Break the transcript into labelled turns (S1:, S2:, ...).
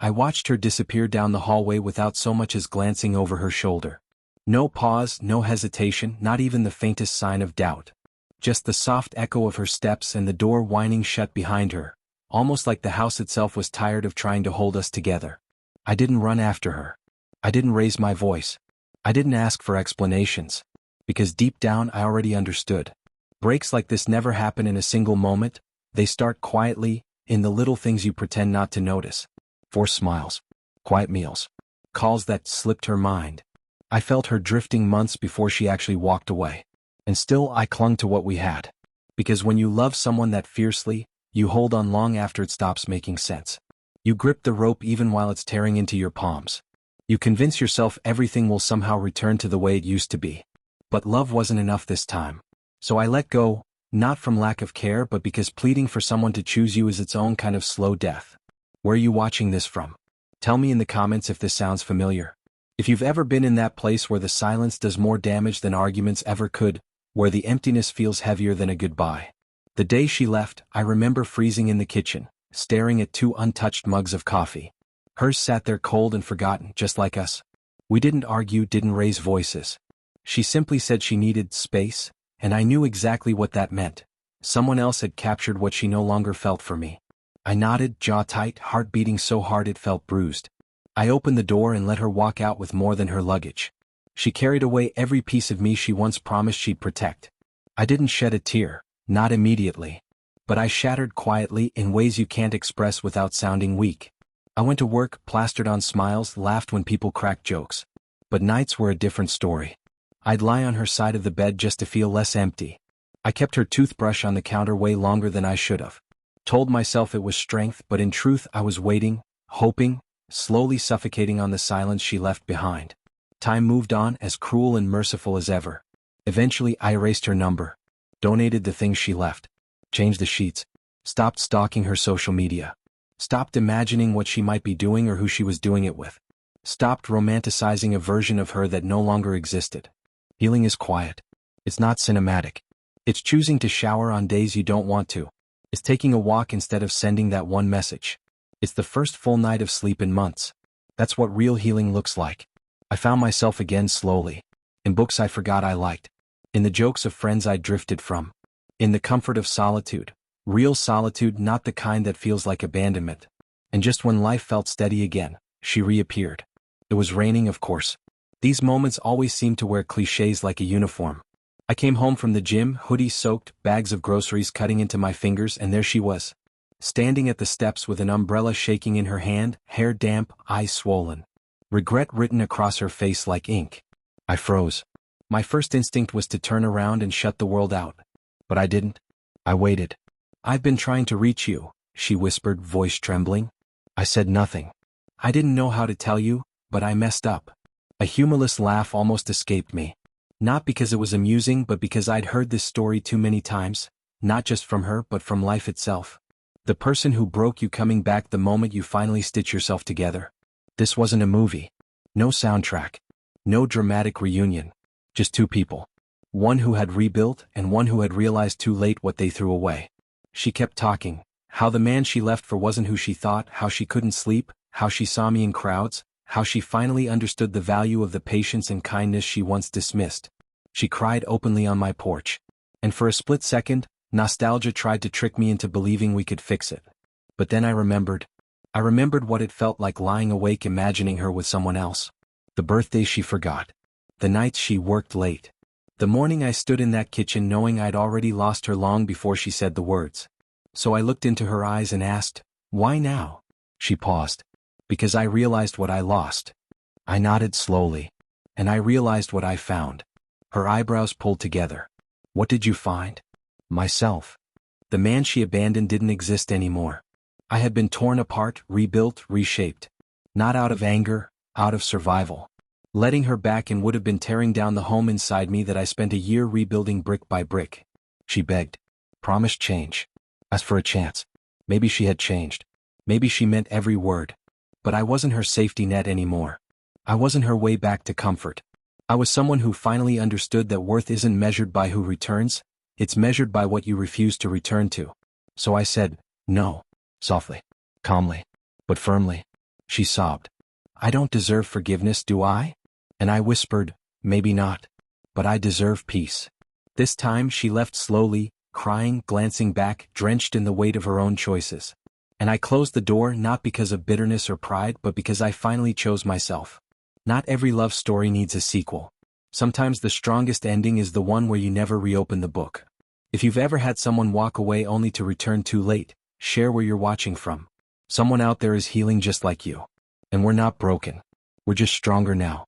S1: I watched her disappear down the hallway without so much as glancing over her shoulder. No pause, no hesitation, not even the faintest sign of doubt. Just the soft echo of her steps and the door whining shut behind her, almost like the house itself was tired of trying to hold us together. I didn't run after her. I didn't raise my voice. I didn't ask for explanations. Because deep down I already understood. Breaks like this never happen in a single moment. They start quietly, in the little things you pretend not to notice. Forced smiles. Quiet meals. Calls that slipped her mind. I felt her drifting months before she actually walked away. And still I clung to what we had. Because when you love someone that fiercely, you hold on long after it stops making sense. You grip the rope even while it's tearing into your palms. You convince yourself everything will somehow return to the way it used to be. But love wasn't enough this time. So I let go, not from lack of care but because pleading for someone to choose you is its own kind of slow death. Where are you watching this from? Tell me in the comments if this sounds familiar. If you've ever been in that place where the silence does more damage than arguments ever could, where the emptiness feels heavier than a goodbye. The day she left, I remember freezing in the kitchen, staring at 2 untouched mugs of coffee. Hers sat there cold and forgotten, just like us. We didn't argue, didn't raise voices. She simply said she needed space, and I knew exactly what that meant. Someone else had captured what she no longer felt for me. I nodded, jaw tight, heart beating so hard it felt bruised. I opened the door and let her walk out with more than her luggage. She carried away every piece of me she once promised she'd protect. I didn't shed a tear, not immediately. But I shattered quietly in ways you can't express without sounding weak. I went to work, plastered on smiles, laughed when people cracked jokes. But nights were a different story. I'd lie on her side of the bed just to feel less empty. I kept her toothbrush on the counter way longer than I should have. Told myself it was strength, but in truth I was waiting, hoping, slowly suffocating on the silence she left behind. Time moved on, as cruel and merciful as ever. Eventually I erased her number. Donated the things she left. Changed the sheets. Stopped stalking her social media. Stopped imagining what she might be doing or who she was doing it with. Stopped romanticizing a version of her that no longer existed. Healing is quiet. It's not cinematic. It's choosing to shower on days you don't want to. It's taking a walk instead of sending that one message. It's the first full night of sleep in months. That's what real healing looks like. I found myself again slowly. In books I forgot I liked. In the jokes of friends I drifted from. In the comfort of solitude. Real solitude, not the kind that feels like abandonment. And just when life felt steady again, she reappeared. It was raining, of course. These moments always seem to wear cliches like a uniform. I came home from the gym, hoodie soaked, bags of groceries cutting into my fingers, and there she was. Standing at the steps with an umbrella shaking in her hand, hair damp, eyes swollen. Regret written across her face like ink. I froze. My first instinct was to turn around and shut the world out. But I didn't. I waited. "I've been trying to reach you," she whispered, voice trembling. I said nothing. I didn't know how to tell you, but I messed up. A humorless laugh almost escaped me. Not because it was amusing, but because I'd heard this story too many times, not just from her but from life itself. The person who broke you coming back the moment you finally stitch yourself together. This wasn't a movie. No soundtrack. No dramatic reunion. Just 2 people. One who had rebuilt and one who had realized too late what they threw away. She kept talking. How the man she left for wasn't who she thought, how she couldn't sleep, how she saw me in crowds, how she finally understood the value of the patience and kindness she once dismissed. She cried openly on my porch. And for a split second, nostalgia tried to trick me into believing we could fix it. But then I remembered. I remembered what it felt like lying awake imagining her with someone else. The birthdays she forgot. The nights she worked late. The morning I stood in that kitchen knowing I'd already lost her long before she said the words. So I looked into her eyes and asked, "Why now?" She paused. "Because I realized what I lost." I nodded slowly. "And I realized what I found." Her eyebrows pulled together. "What did you find?" "Myself." The man she abandoned didn't exist anymore. I had been torn apart, rebuilt, reshaped. Not out of anger, out of survival. Letting her back in would have been tearing down the home inside me that I spent a year rebuilding brick by brick. She begged. Promised change. Asked for a chance. Maybe she had changed. Maybe she meant every word. But I wasn't her safety net anymore. I wasn't her way back to comfort. I was someone who finally understood that worth isn't measured by who returns, it's measured by what you refuse to return to. So I said, no. Softly. Calmly. But firmly. she sobbed. I don't deserve forgiveness, do I? And I whispered, maybe not. But I deserve peace. This time she left slowly, crying, glancing back, drenched in the weight of her own choices. And I closed the door not because of bitterness or pride but because I finally chose myself. Not every love story needs a sequel. Sometimes the strongest ending is the one where you never reopen the book. If you've ever had someone walk away only to return too late, share where you're watching from. Someone out there is healing just like you. And we're not broken. We're just stronger now.